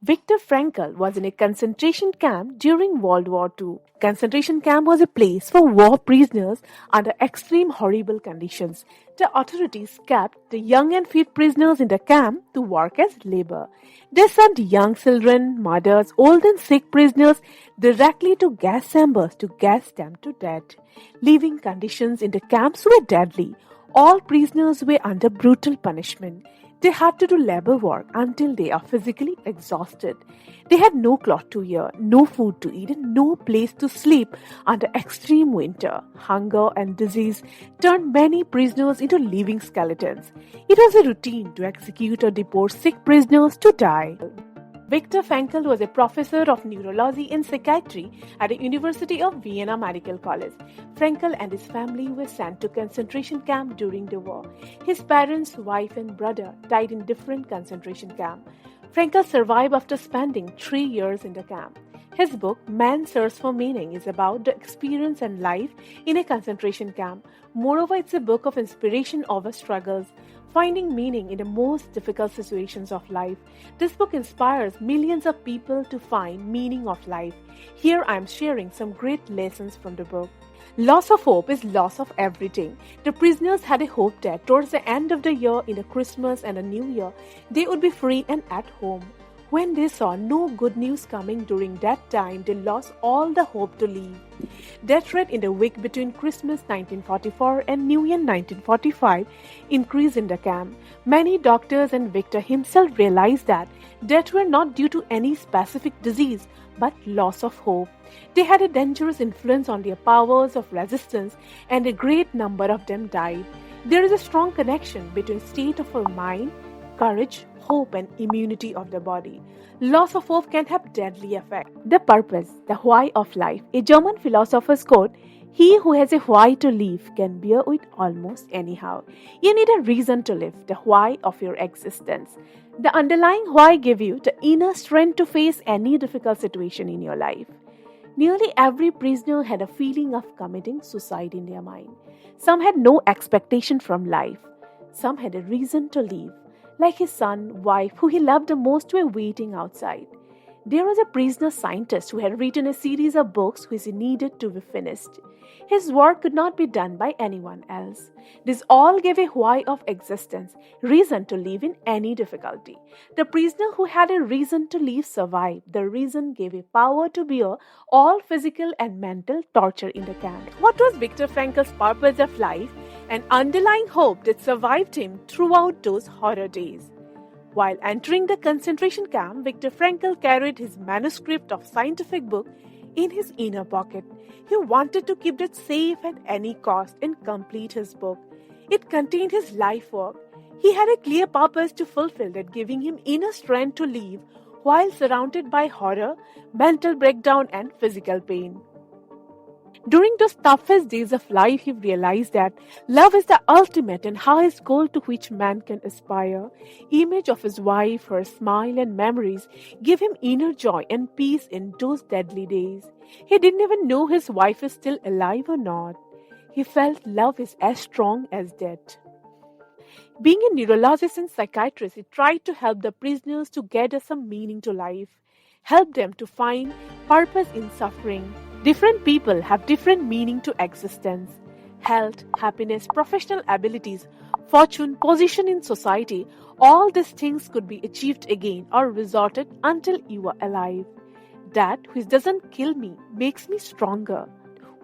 Viktor Frankl was in a concentration camp during World War II. Concentration camp was a place for war prisoners under extreme horrible conditions. The authorities kept the young and fit prisoners in the camp to work as labor. They sent young children, mothers, old and sick prisoners directly to gas chambers to gas them to death. Living conditions in the camps were deadly. All prisoners were under brutal punishment. They had to do labor work until they are physically exhausted. They had no cloth to wear, no food to eat, and no place to sleep under extreme winter. Hunger and disease turned many prisoners into living skeletons. It was a routine to execute or deport sick prisoners to die. Viktor Frankl was a professor of neurology and psychiatry at the University of Vienna Medical College. Frankl and his family were sent to concentration camp during the war. His parents, wife and brother died in different concentration camps. Frankl survived after spending 3 years in the camp. His book, Man's Search for Meaning, is about the experience and life in a concentration camp. Moreover, it's a book of inspiration over struggles, finding meaning in the most difficult situations of life. This book inspires millions of people to find meaning of life. Here I am sharing some great lessons from the book. Loss of hope is loss of everything. The prisoners had a hope that towards the end of the year, in the Christmas and the New Year, they would be free and at home. When they saw no good news coming during that time, they lost all the hope to live. Death rate in the week between Christmas 1944 and New Year 1945 increased in the camp. Many doctors and Viktor himself realized that death were not due to any specific disease, but loss of hope. They had a dangerous influence on their powers of resistance, and a great number of them died. There is a strong connection between state of our mind, courage, hope and immunity of the body. Loss of hope can have deadly effect. The purpose, the why of life. A German philosopher's quote, "He who has a why to live can bear with almost anyhow." You need a reason to live, the why of your existence. The underlying why gives you the inner strength to face any difficult situation in your life. Nearly every prisoner had a feeling of committing suicide in their mind. Some had no expectation from life. Some had a reason to live, like his son, wife, who he loved the most, were waiting outside. There was a prisoner scientist who had written a series of books which he needed to be finished. His work could not be done by anyone else. This all gave a why of existence, reason to live in any difficulty. The prisoner who had a reason to live survived. The reason gave a power to bear all physical and mental torture in the camp. What was Viktor Frankl's purpose of life? An underlying hope that survived him throughout those horror days. While entering the concentration camp, Viktor Frankl carried his manuscript of scientific book in his inner pocket. He wanted to keep it safe at any cost and complete his book. It contained his life work. He had a clear purpose to fulfill that, giving him inner strength to live while surrounded by horror, mental breakdown and physical pain. During those toughest days of life, he realized that love is the ultimate and highest goal to which man can aspire. Image of his wife, her smile and memories gave him inner joy and peace in those deadly days. He didn't even know his wife is still alive or not. He felt love is as strong as death. Being a neurologist and psychiatrist, he tried to help the prisoners to gather some meaning to life, help them to find purpose in suffering. Different people have different meaning to existence. Health, happiness, professional abilities, fortune, position in society, all these things could be achieved again or resorted until you are alive. That which doesn't kill me makes me stronger.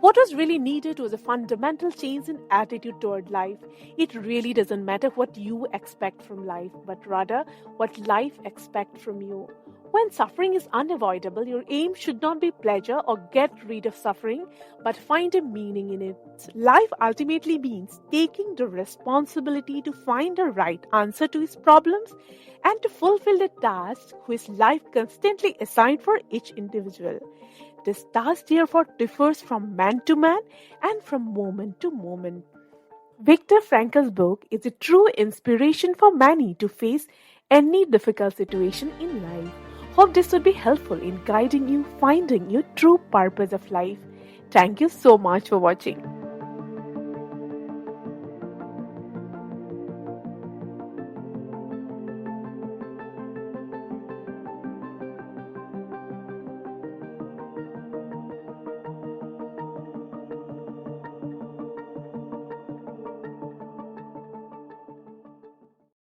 What was really needed was a fundamental change in attitude toward life. It really doesn't matter what you expect from life, but rather what life expects from you. When suffering is unavoidable, your aim should not be pleasure or get rid of suffering, but find a meaning in it. Life ultimately means taking the responsibility to find the right answer to his problems and to fulfill the task which life constantly assigned for each individual. This task therefore differs from man to man and from moment to moment. Viktor Frankl's book is a true inspiration for many to face any difficult situation in life. Hope this would be helpful in guiding you finding your true purpose of life. Thank you so much for watching.